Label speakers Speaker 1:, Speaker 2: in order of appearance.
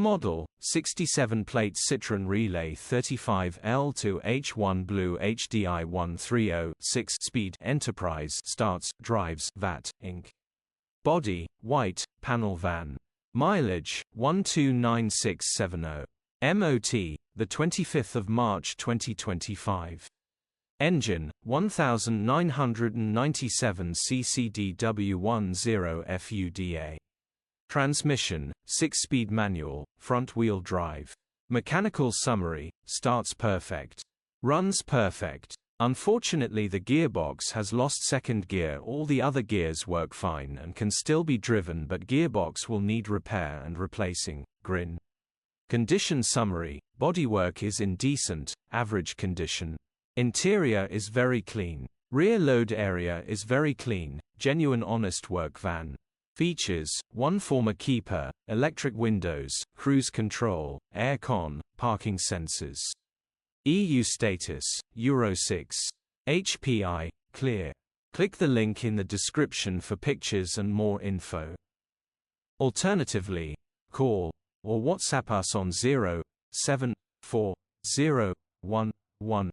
Speaker 1: Model, 67-plate Citroen Relay 35 L2H1 BlueHDi 130 6-speed Enterprise starts, drives, VAT, Inc. Body, white, panel van. Mileage, 129670. MOT, the 25th of March 2025. Engine, 1997 ccdw10 FUDA. Transmission, 6-speed manual, front-wheel drive. Mechanical summary, starts perfect. Runs perfect. Unfortunately, the gearbox has lost second gear. All the other gears work fine and can still be driven, but gearbox will need repair and replacing. Grin. Condition summary, bodywork is in decent, average condition. Interior is very clean. Rear load area is very clean, genuine honest work van. Features, 1 former keeper, electric windows, cruise control, air con, parking sensors. EU status, Euro 6. HPI, clear. Click the link in the description for pictures and more info. Alternatively, call or WhatsApp us on 0740111